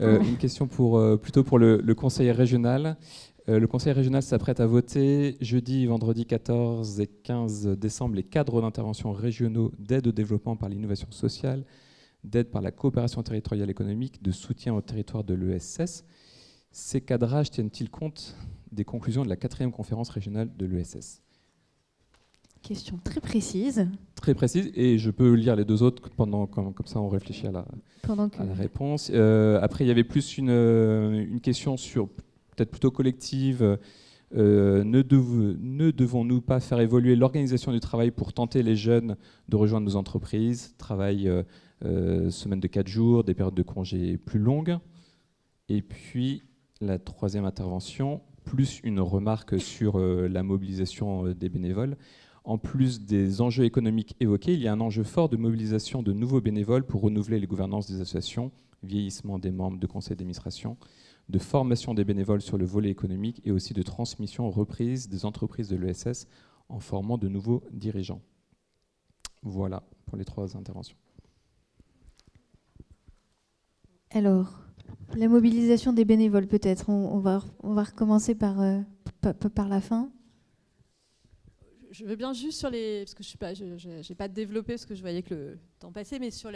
Une question plutôt pour le conseil régional. Le conseil régional s'apprête à voter jeudi, vendredi 14 et 15 décembre les cadres d'intervention régionaux d'aide au développement par l'innovation sociale, d'aide par la coopération territoriale économique, de soutien au territoire de l'ESS. Ces cadrages tiennent-ils compte des conclusions de la 4e conférence régionale de l'ESS? Question très précise. Très précise, et je peux lire les deux autres comme ça on réfléchit à la réponse. Après, il y avait plus une question sur, peut-être plutôt collective. Ne devons-nous pas faire évoluer l'organisation du travail pour tenter les jeunes de rejoindre nos entreprises? Travail semaine de 4 jours, des périodes de congés plus longues. Et puis, la 3e intervention, plus une remarque sur la mobilisation des bénévoles. En plus des enjeux économiques évoqués, il y a un enjeu fort de mobilisation de nouveaux bénévoles pour renouveler les gouvernances des associations, vieillissement des membres de conseils d'administration, de formation des bénévoles sur le volet économique et aussi de transmission reprise des entreprises de l'ESS en formant de nouveaux dirigeants. Voilà pour les 3 interventions. Alors, la mobilisation des bénévoles peut-être. On va recommencer par la fin. Je veux bien juste sur les... Parce que je n'ai pas développé parce que je voyais que le temps passait, mais sur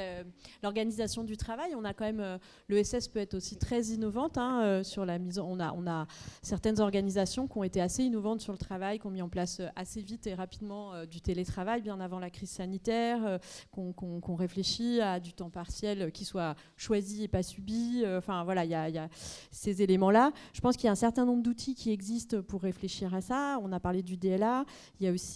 l'organisation du travail, on a quand même... L'ESS peut être aussi très innovante sur la mise... On a certaines organisations qui ont été assez innovantes sur le travail, qui ont mis en place assez vite et rapidement du télétravail, bien avant la crise sanitaire, qu'on réfléchit à du temps partiel qui soit choisi et pas subi. Enfin, voilà, il y a ces éléments-là. Je pense qu'il y a un certain nombre d'outils qui existent pour réfléchir à ça. On a parlé du DLA. Il y a aussi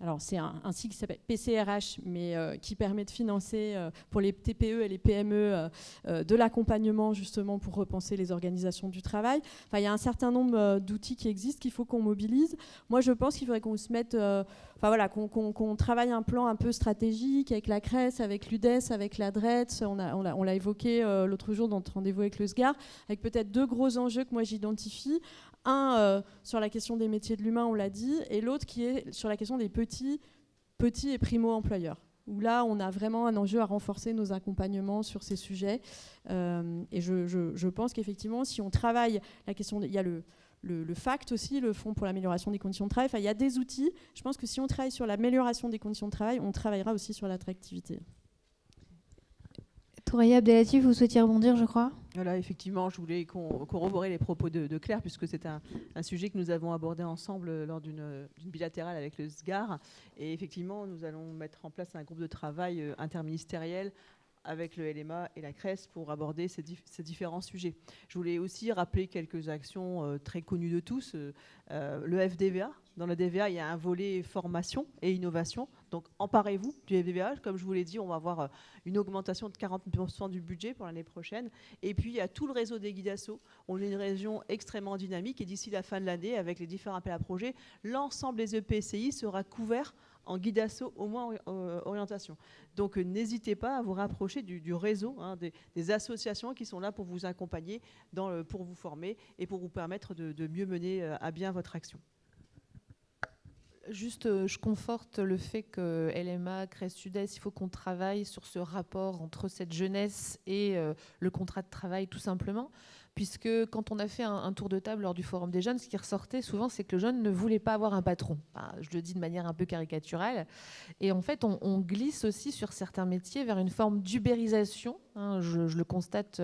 alors c'est un site qui s'appelle PCRH, mais qui permet de financer pour les TPE et les PME de l'accompagnement justement pour repenser les organisations du travail. Enfin, il y a un certain nombre d'outils qui existent qu'il faut qu'on mobilise. Moi, je pense qu'il faudrait qu'on se mette, qu'on travaille un plan un peu stratégique avec la CRES, avec l'UDES, avec la DRETS. On l'a évoqué l'autre jour dans notre rendez-vous avec le SGAR, avec peut-être 2 gros enjeux que moi j'identifie. Un sur la question des métiers de l'humain, on l'a dit, et l'autre qui est sur la question des petits et primo-employeurs, où là, on a vraiment un enjeu à renforcer nos accompagnements sur ces sujets. Et je pense qu'effectivement, si on travaille la question... Il y a le FACT aussi, le Fonds pour l'amélioration des conditions de travail. Enfin, il y a des outils. Je pense que si on travaille sur l'amélioration des conditions de travail, on travaillera aussi sur l'attractivité. Thoraya Abdelatif, vous souhaitiez rebondir, je crois. Voilà, effectivement, je voulais corroborer les propos de Claire, puisque c'est un sujet que nous avons abordé ensemble lors d'une bilatérale avec le SGAR. Et effectivement, nous allons mettre en place un groupe de travail interministériel avec le LMA et la CRES pour aborder ces différents sujets. Je voulais aussi rappeler quelques actions très connues de tous. Le FDVA. Dans le DVA, il y a un volet formation et innovation. Donc, emparez-vous du FDVA. Comme je vous l'ai dit, on va avoir une augmentation de 40% du budget pour l'année prochaine. Et puis, il y a tout le réseau des guides-assos. On est une région extrêmement dynamique. Et d'ici la fin de l'année, avec les différents appels à projets, l'ensemble des EPCI sera couvert en guide-asso, au moins orientation. Donc, n'hésitez pas à vous rapprocher du réseau, des associations qui sont là pour vous accompagner, pour vous former et pour vous permettre de mieux mener à bien votre action. Juste, je conforte le fait que LMA, CRES, UDES, il faut qu'on travaille sur ce rapport entre cette jeunesse et le contrat de travail, tout simplement. Puisque quand on a fait un tour de table lors du Forum des jeunes, ce qui ressortait souvent, c'est que le jeune ne voulait pas avoir un patron. Enfin, je le dis de manière un peu caricaturale. Et en fait, on glisse aussi sur certains métiers vers une forme d'ubérisation. Je le constate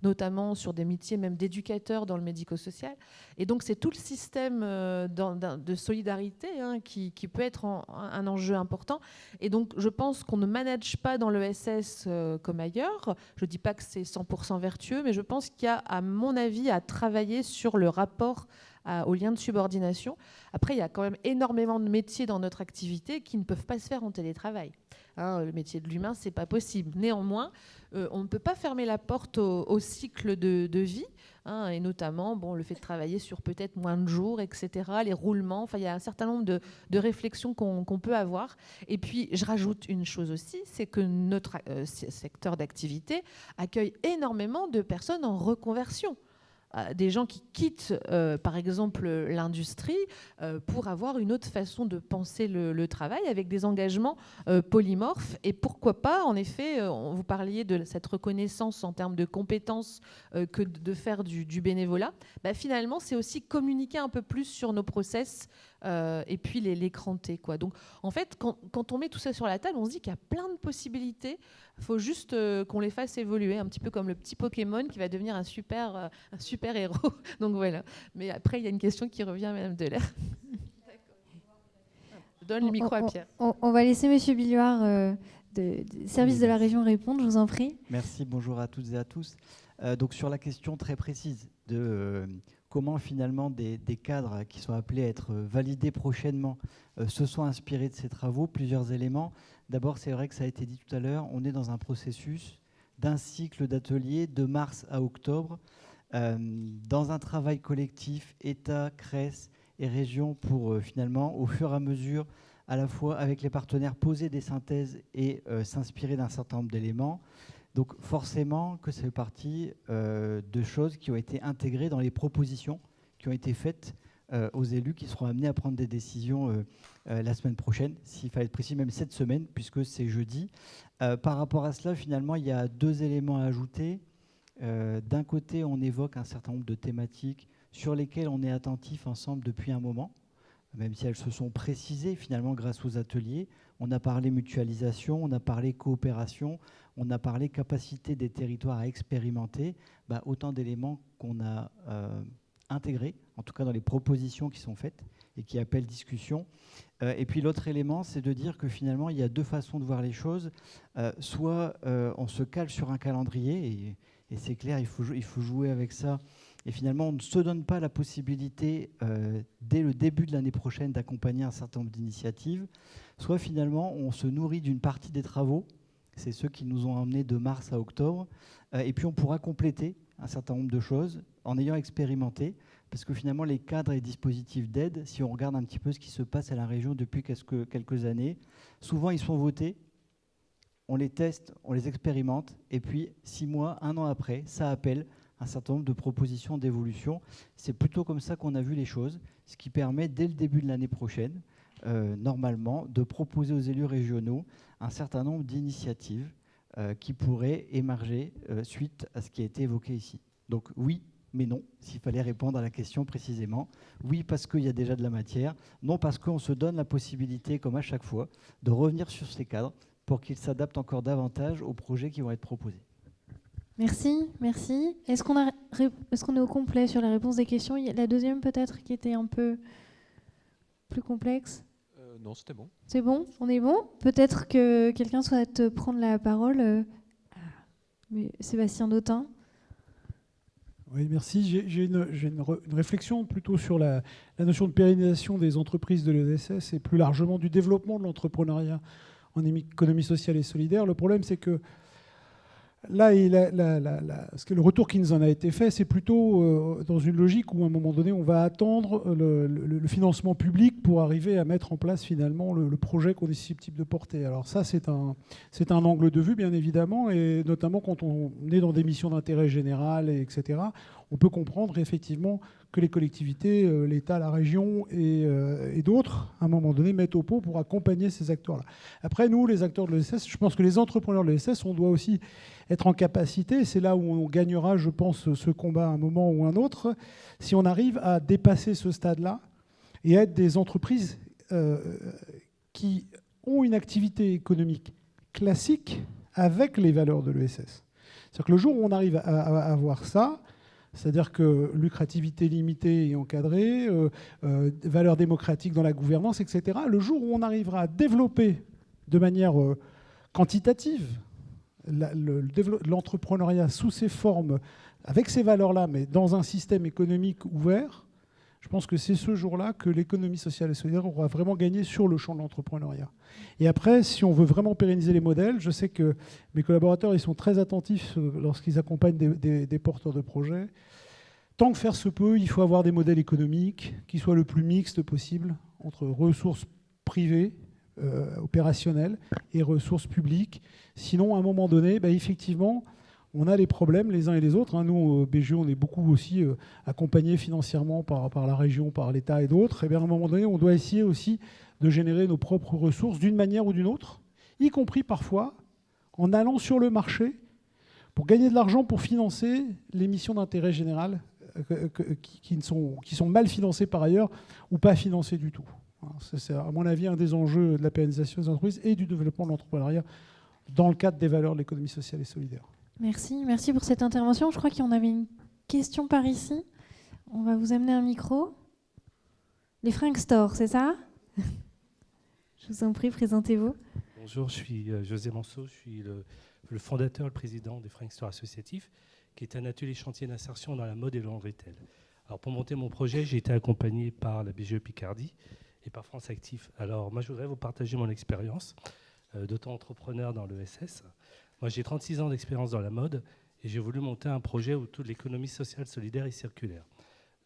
notamment sur des métiers même d'éducateurs dans le médico-social. Et donc, c'est tout le système de solidarité qui peut être un enjeu important. Et donc, je pense qu'on ne manage pas dans l'ESS comme ailleurs. Je ne dis pas que c'est 100% vertueux, mais je pense qu'il y a, à mon avis, à travailler sur le rapport aux liens de subordination. Après, il y a quand même énormément de métiers dans notre activité qui ne peuvent pas se faire en télétravail. Le métier de l'humain, c'est pas possible. Néanmoins, on ne peut pas fermer la porte au cycle de vie, et notamment le fait de travailler sur peut-être moins de jours, etc., les roulements. Enfin, il y a un certain nombre de réflexions qu'on peut avoir. Et puis, je rajoute une chose aussi, c'est que notre secteur d'activité accueille énormément de personnes en reconversion. des gens qui quittent, par exemple, l'industrie pour avoir une autre façon de penser le travail avec des engagements polymorphes. Et pourquoi pas, en effet, vous parliez de cette reconnaissance en termes de compétences que de faire du bénévolat. Bah, finalement, c'est aussi communiquer un peu plus sur nos process et puis les cranter, quoi. Donc, en fait, quand on met tout ça sur la table, on se dit qu'il y a plein de possibilités. Il faut juste qu'on les fasse évoluer, un petit peu comme le petit Pokémon qui va devenir un super héros. Donc voilà. Mais après, il y a une question qui revient à Madame Delair. Je donne le micro à Pierre. On va laisser Monsieur Billuard du service de la région répondre, je vous en prie. Merci, bonjour à toutes et à tous. Donc sur la question très précise de comment finalement des cadres qui sont appelés à être validés prochainement se sont inspirés de ces travaux, plusieurs éléments. D'abord, c'est vrai que ça a été dit tout à l'heure, on est dans un processus d'un cycle d'ateliers de mars à octobre, dans un travail collectif, État, CRES et région, pour finalement, au fur et à mesure, à la fois avec les partenaires, poser des synthèses et s'inspirer d'un certain nombre d'éléments. Donc forcément que ça fait partie de choses qui ont été intégrées dans les propositions qui ont été faites aux élus qui seront amenés à prendre des décisions la semaine prochaine, s'il fallait être précis, même cette semaine, puisque c'est jeudi. Par rapport à cela, finalement, il y a deux éléments à ajouter. D'un côté, on évoque un certain nombre de thématiques sur lesquelles on est attentif ensemble depuis un moment, même si elles se sont précisées finalement grâce aux ateliers. On a parlé mutualisation, on a parlé coopération, on a parlé capacité des territoires à expérimenter. Autant d'éléments qu'on a intégrés, en tout cas dans les propositions qui sont faites et qui appellent discussion. Et puis l'autre élément, c'est de dire que finalement, il y a deux façons de voir les choses. Soit on se cale sur un calendrier, et c'est clair, il faut jouer avec ça. Et finalement, on ne se donne pas la possibilité, dès le début de l'année prochaine, d'accompagner un certain nombre d'initiatives. Soit finalement, on se nourrit d'une partie des travaux. C'est ceux qui nous ont emmenés de mars à octobre. Et puis, on pourra compléter un certain nombre de choses en ayant expérimenté. Parce que finalement, les cadres et dispositifs d'aide, si on regarde un petit peu ce qui se passe à la région depuis quelques années, souvent, ils sont votés. On les teste, on les expérimente. Et puis, 6 mois, 1 an après, ça appelle un certain nombre de propositions d'évolution. C'est plutôt comme ça qu'on a vu les choses, ce qui permet, dès le début de l'année prochaine, normalement, de proposer aux élus régionaux un certain nombre d'initiatives qui pourraient émerger suite à ce qui a été évoqué ici. Donc oui, mais non, s'il fallait répondre à la question précisément. Oui, parce qu'il y a déjà de la matière. Non, parce qu'on se donne la possibilité, comme à chaque fois, de revenir sur ces cadres pour qu'ils s'adaptent encore davantage aux projets qui vont être proposés. Merci, merci. Est-ce qu'on est au complet sur la réponse des questions? Il y a la deuxième peut-être qui était un peu plus complexe. Non, c'était bon. C'est bon? On est bon? Peut-être que quelqu'un souhaite prendre la parole. Mais Sébastien Dautin. Oui, merci. J'ai une réflexion plutôt sur la notion de pérennisation des entreprises de l'ESS et plus largement du développement de l'entrepreneuriat en économie sociale et solidaire. Le problème, c'est que là, le retour qui nous en a été fait, c'est plutôt dans une logique où, à un moment donné, on va attendre le financement public pour arriver à mettre en place, finalement, le projet qu'on est susceptible de porter. Alors ça, c'est un angle de vue, bien évidemment, et notamment quand on est dans des missions d'intérêt général, etc., on peut comprendre, effectivement, que les collectivités, l'État, la région et d'autres, à un moment donné, mettent au pot pour accompagner ces acteurs-là. Après, nous, les acteurs de l'ESS, je pense que les entrepreneurs de l'ESS, on doit aussi être en capacité, c'est là où on gagnera, je pense, ce combat à un moment ou un autre, si on arrive à dépasser ce stade-là et à être des entreprises qui ont une activité économique classique avec les valeurs de l'ESS. C'est-à-dire que le jour où on arrive à avoir ça, c'est-à-dire que lucrativité limitée et encadrée, valeurs démocratiques dans la gouvernance, etc., le jour où on arrivera à développer de manière quantitative l'entrepreneuriat sous ces formes, avec ces valeurs-là, mais dans un système économique ouvert, je pense que c'est ce jour-là que l'économie sociale et solidaire aura vraiment gagné sur le champ de l'entrepreneuriat. Et après, si on veut vraiment pérenniser les modèles, je sais que mes collaborateurs, ils sont très attentifs lorsqu'ils accompagnent des porteurs de projets. Tant que faire se peut, il faut avoir des modèles économiques qui soient le plus mixtes possible entre ressources privées, opérationnelles, et ressources publiques. Sinon, à un moment donné, effectivement, on a les problèmes les uns et les autres. Hein. Nous, au BGE, on est beaucoup aussi accompagnés financièrement par la région, par l'État et d'autres. Et bien, à un moment donné, on doit essayer aussi de générer nos propres ressources d'une manière ou d'une autre, y compris parfois en allant sur le marché pour gagner de l'argent pour financer les missions d'intérêt général qui sont mal financées par ailleurs ou pas financées du tout. C'est, à mon avis, un des enjeux de la pérennisation des entreprises et du développement de l'entrepreneuriat dans le cadre des valeurs de l'économie sociale et solidaire. Merci pour cette intervention. Je crois qu'il y en avait une question par ici. On va vous amener un micro. Les Frank Store, c'est ça? Je vous en prie, présentez-vous. Bonjour, je suis José Manceau, je suis le fondateur, le président des Frank Store Associatifs, qui est un atelier chantier d'insertion dans la mode et le retail. Alors pour monter mon projet, j'ai été accompagné par la BGE Picardie et par France Actif. Alors moi, je voudrais vous partager mon expérience d'auto-entrepreneur dans l'ESS. Moi, j'ai 36 ans d'expérience dans la mode et j'ai voulu monter un projet autour de l'économie sociale, solidaire et circulaire.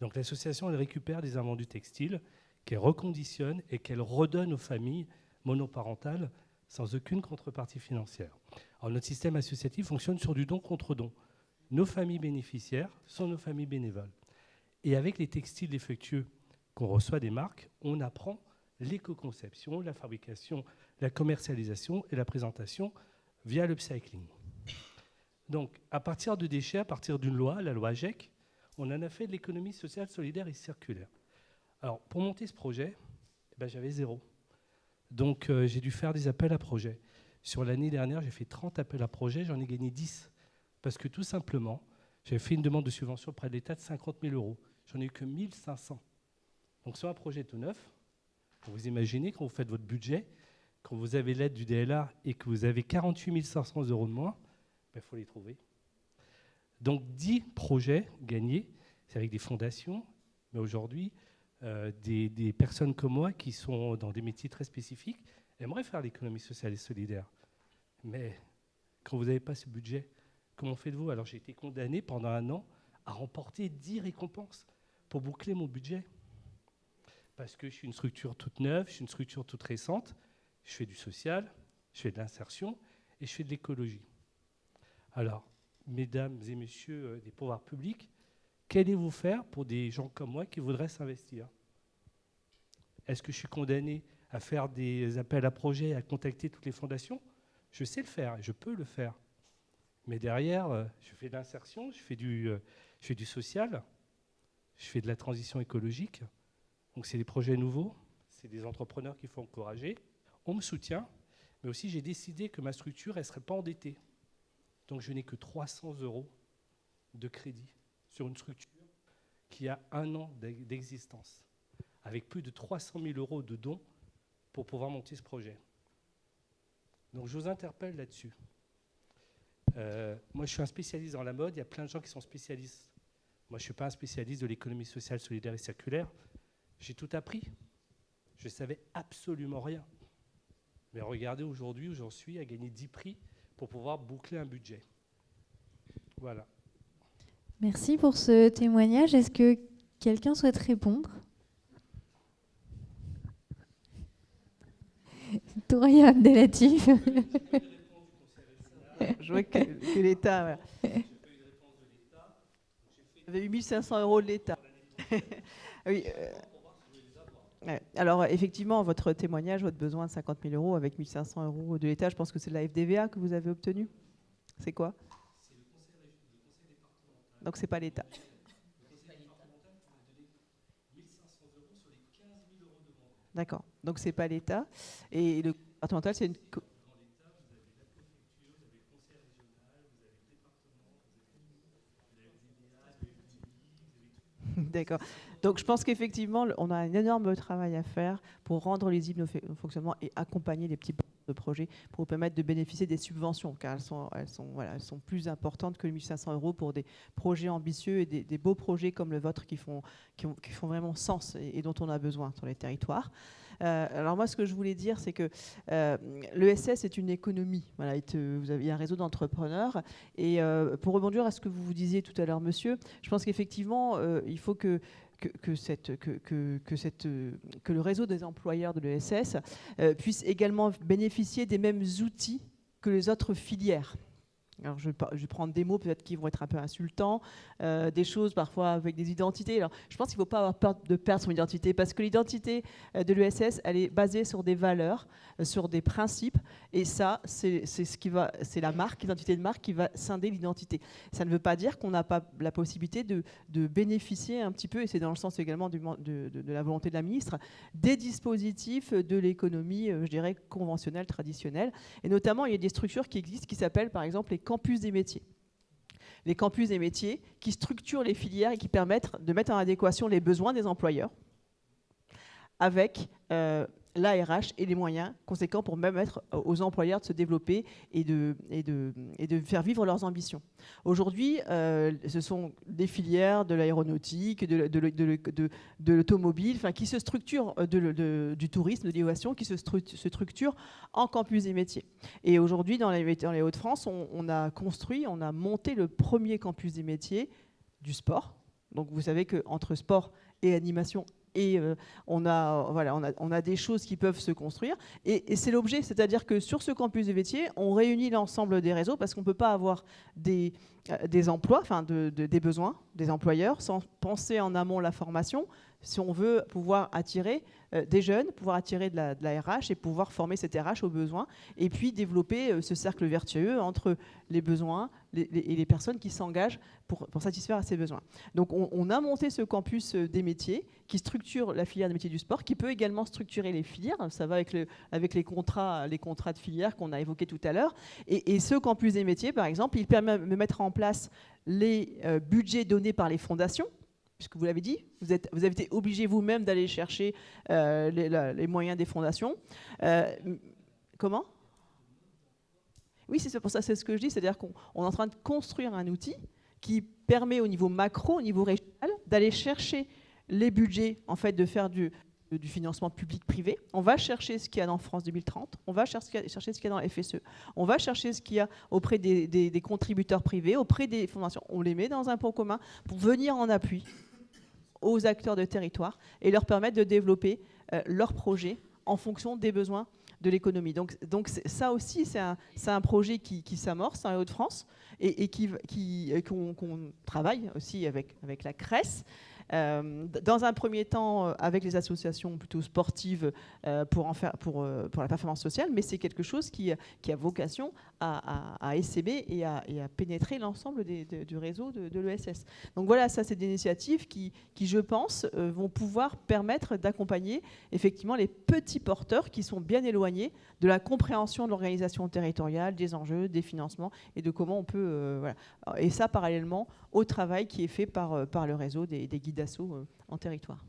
Donc l'association, elle récupère des invendus textiles, qu'elle reconditionne et qu'elle redonne aux familles monoparentales sans aucune contrepartie financière. Alors, notre système associatif fonctionne sur du don contre don. Nos familles bénéficiaires sont nos familles bénévoles. Et avec les textiles défectueux qu'on reçoit des marques, on apprend l'éco-conception, la fabrication, la commercialisation et la présentation via l'upcycling. Donc, à partir de déchets, à partir d'une loi, la loi AGEC, on en a fait de l'économie sociale, solidaire et circulaire. Alors, pour monter ce projet, j'avais 0. Donc, j'ai dû faire des appels à projets. Sur l'année dernière, j'ai fait 30 appels à projets, j'en ai gagné 10. Parce que tout simplement, j'avais fait une demande de subvention auprès de l'État de 50 000 €. J'en ai eu que 1 500. Donc, sur un projet tout neuf, vous imaginez, quand vous faites votre budget, quand vous avez l'aide du DLA et que vous avez 48 500 € de moins, il faut les trouver. Donc 10 projets gagnés, c'est avec des fondations, mais aujourd'hui, des personnes comme moi qui sont dans des métiers très spécifiques aimeraient faire l'économie sociale et solidaire. Mais quand vous n'avez pas ce budget, comment faites-vous? Alors j'ai été condamné pendant 1 an à remporter 10 récompenses pour boucler mon budget. Parce que je suis une structure toute neuve, je suis une structure toute récente, je fais du social, je fais de l'insertion et je fais de l'écologie. Alors, mesdames et messieurs des pouvoirs publics, qu'allez-vous faire pour des gens comme moi qui voudraient s'investir? Est-ce que je suis condamné à faire des appels à projets, à contacter toutes les fondations? Je sais le faire, je peux le faire. Mais derrière, je fais de l'insertion, je fais du social, je fais de la transition écologique. Donc c'est des projets nouveaux, c'est des entrepreneurs qu'il faut encourager. On me soutient, mais aussi j'ai décidé que ma structure, elle ne serait pas endettée. Donc je n'ai que 300 € de crédit sur une structure qui a 1 an d'existence, avec plus de 300 000 € de dons pour pouvoir monter ce projet. Donc je vous interpelle là-dessus. Moi je suis un spécialiste dans la mode, il y a plein de gens qui sont spécialistes. Moi je ne suis pas un spécialiste de l'économie sociale, solidaire et circulaire. J'ai tout appris. Je ne savais absolument rien. Mais regardez aujourd'hui où j'en suis, à gagner 10 prix pour pouvoir boucler un budget. Voilà. Merci pour ce témoignage. Est-ce que quelqu'un souhaite répondre? Touria Abdelatif. Je vois que l'État... Voilà. Vous avez eu 1 500 € de l'État. Oui. Alors, effectivement, votre témoignage, votre besoin de 50 000 € avec 1 500 € de l'État, je pense que c'est de la FDVA que vous avez obtenu. C'est quoi? C'est le conseil départemental. Donc, c'est pas l'État. Le conseil départemental qui m'a donné 1 500 € sur les 15 000 € de demande. D'accord. Donc, c'est pas l'État. Et le départemental, c'est une... Dans l'État, vous avez la préfecture, vous avez le conseil régional, vous avez le département, vous avez la FDVA, vous avez le D'accord. Donc je pense qu'effectivement, on a un énorme travail à faire pour rendre lisible nos fonctionnements et accompagner les petits de projets pour vous permettre de bénéficier des subventions, car elles sont plus importantes que les 1 500 € pour des projets ambitieux et des beaux projets comme le vôtre qui font vraiment sens et dont on a besoin sur les territoires. Alors moi, ce que je voulais dire, c'est que l'ESS est une économie. Voilà, il y a un réseau d'entrepreneurs. Et pour rebondir à ce que vous disiez tout à l'heure, monsieur, je pense qu'effectivement, il faut que le réseau des employeurs de l'ESS puisse également bénéficier des mêmes outils que les autres filières. Alors je vais prendre des mots peut-être qui vont être un peu insultants, des choses parfois avec des identités. Alors je pense qu'il ne faut pas avoir peur de perdre son identité, parce que l'identité de l'ESS, elle est basée sur des valeurs, sur des principes, et ça, c'est la marque, l'identité de marque qui va scinder l'identité. Ça ne veut pas dire qu'on n'a pas la possibilité de bénéficier un petit peu, et c'est dans le sens également de la volonté de la ministre, des dispositifs de l'économie, je dirais, conventionnelle, traditionnelle. Et notamment, il y a des structures qui existent qui s'appellent par exemple les campus des métiers. Les campus des métiers qui structurent les filières et qui permettent de mettre en adéquation les besoins des employeurs avec l'ARH et les moyens conséquents pour même permettre aux employeurs de se développer et de faire vivre leurs ambitions. Aujourd'hui, ce sont des filières de l'aéronautique, de l'automobile, enfin, qui se structurent, du tourisme, de l'innovation, qui se structurent en campus des métiers. Et aujourd'hui, dans les Hauts-de-France, on a monté le premier campus des métiers du sport. Donc vous savez qu'entre sport et animation, et on a des choses qui peuvent se construire. Et c'est l'objet, c'est-à-dire que sur ce campus des métiers, on réunit l'ensemble des réseaux, parce qu'on ne peut pas avoir des emplois, enfin des besoins des employeurs, sans penser en amont la formation, si on veut pouvoir attirer des jeunes, pouvoir attirer de la RH et pouvoir former cette RH aux besoins, et puis développer ce cercle vertueux entre les besoins et les personnes qui s'engagent pour satisfaire à ces besoins. Donc on a monté ce campus des métiers qui structure la filière des métiers du sport, qui peut également structurer les filières. Ça va avec les contrats de filière qu'on a évoqués tout à l'heure. Et ce campus des métiers, par exemple, il permet de mettre en place les budgets donnés par les fondations, puisque vous l'avez dit, vous avez été obligé vous-même d'aller chercher les moyens des fondations. Comment ? Oui, c'est pour ça, c'est ce que je dis, c'est-à-dire qu'on est en train de construire un outil qui permet au niveau macro, au niveau régional, d'aller chercher les budgets, en fait, de faire du financement public-privé. On va chercher ce qu'il y a dans France 2030, on va chercher ce qu'il y a dans la FSE, on va chercher ce qu'il y a auprès des contributeurs privés, auprès des fondations. On les met dans un pot commun pour venir en appui aux acteurs de territoire et leur permettre de développer leurs projets en fonction des besoins de l'économie. Donc ça aussi, c'est un projet qui s'amorce dans les Hauts-de-France et qu'on travaille aussi avec la CRES. Dans un premier temps avec les associations plutôt sportives pour la performance sociale, mais c'est quelque chose qui a vocation à essaimer et à pénétrer l'ensemble du réseau de l'ESS. Donc voilà, ça c'est des initiatives qui je pense vont pouvoir permettre d'accompagner effectivement les petits porteurs qui sont bien éloignés de la compréhension de l'organisation territoriale, des enjeux, des financements et de comment on peut voilà. Et ça parallèlement au travail qui est fait par le réseau des guides d'assaut en territoire.